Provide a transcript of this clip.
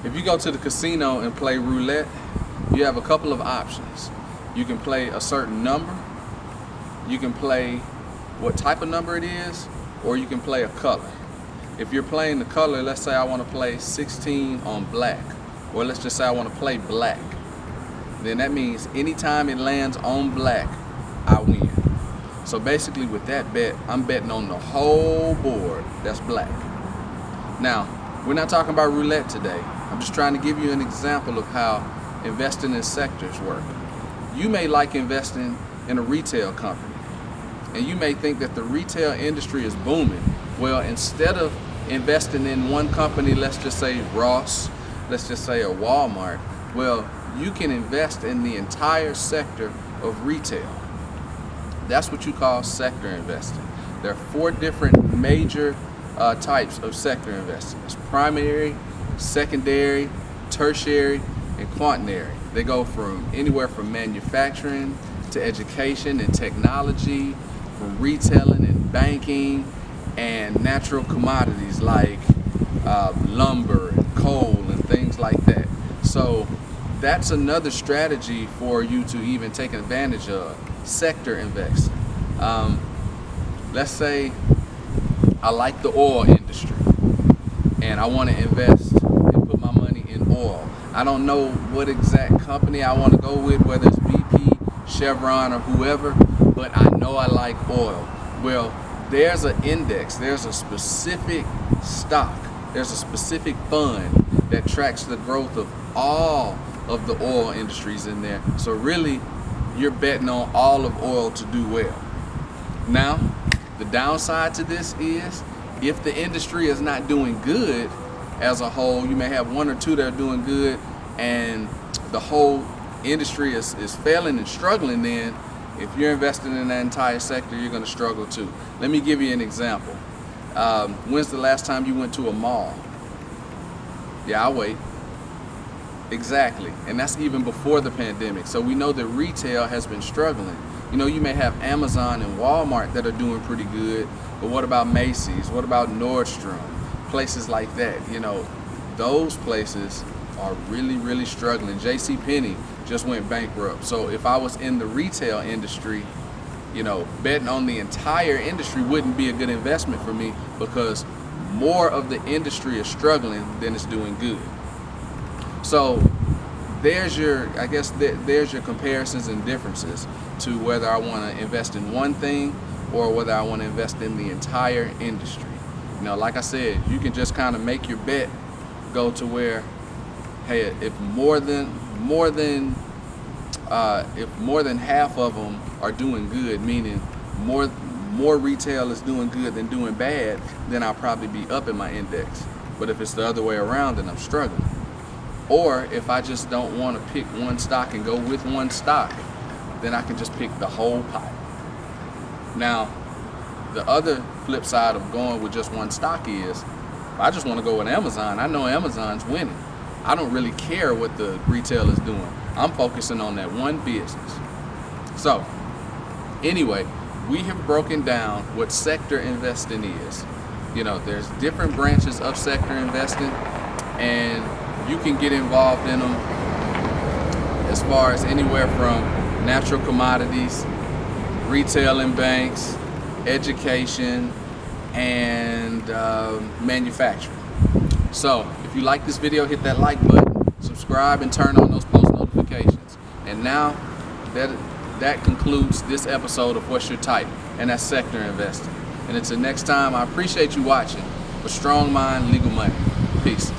If you go to the casino and play roulette, you have a couple of options. You can play a certain number, you can play what type of number it is, or you can play a color. If you're playing the color, let's say I want to play 16 on black, or let's just say I want to play black, then that means anytime it lands on black, I win. So basically with that bet, I'm betting on the whole board that's black. Now, we're not talking about roulette today. I'm just trying to give you an example of how investing in sectors work. You may like investing in a retail company, and you may think that the retail industry is booming. Well, instead of investing in one company, let's just say Ross, let's just say a Walmart, well, you can invest in the entire sector of retail. That's what you call sector investing. There are 4 different major types of sector investing. It's primary, secondary, tertiary, and quaternary. They go from anywhere from manufacturing to education and technology, from retailing and banking, and natural commodities like lumber and coal and things like that. So that's another strategy for you to even take advantage of sector investing. Let's say I like the oil industry and I want to invest and put my money in oil. I don't know what exact company I want to go with, whether it's BP, Chevron, or whoever, but I know I like oil. Well, there's an index, there's a specific stock, there's a specific fund that tracks the growth of all of the oil industries in there. So really, you're betting on all of oil to do well. Now, the downside to this is if the industry is not doing good as a whole, you may have 1 or 2 that are doing good and the whole industry is failing and struggling, then if you're investing in that entire sector, you're going to struggle too. Let me give you an example. When's the last time you went to a mall? Yeah, I'll wait. Exactly, and that's even before the pandemic. So we know that retail has been struggling. You know, you may have Amazon and Walmart that are doing pretty good, but what about Macy's? What about Nordstrom? Places like that, you know, those places are really struggling. JCPenney just went bankrupt. So if I was in the retail industry, you know, betting on the entire industry wouldn't be a good investment for me, because more of the industry is struggling than it's doing good. So there's your, I guess there's your comparisons and differences to whether I want to invest in one thing or whether I want to invest in the entire industry. You know, like I said, you can just kind of make your bet go to where, hey, if more than half of them are doing good, meaning more retail is doing good than doing bad, then I'll probably be up in my index. But if it's the other way around, then I'm struggling. Or if I just don't want to pick one stock and go with one stock, then I can just pick the whole pot. Now, the other flip side of going with just one stock is, if I just want to go with Amazon, I know Amazon's winning. I don't really care what the retail is doing. I'm focusing on that one business. So, anyway, we have broken down what sector investing is. You know, there's different branches of sector investing, and you can get involved in them as far as anywhere from natural commodities, retail and banks, education, and manufacturing. So if you like this video, hit that like button, subscribe, and turn on those post notifications. And now that concludes this episode of What's Your Type, and that's sector investing. And until next time, I appreciate you watching. For Strong Mind Legal Money. Peace.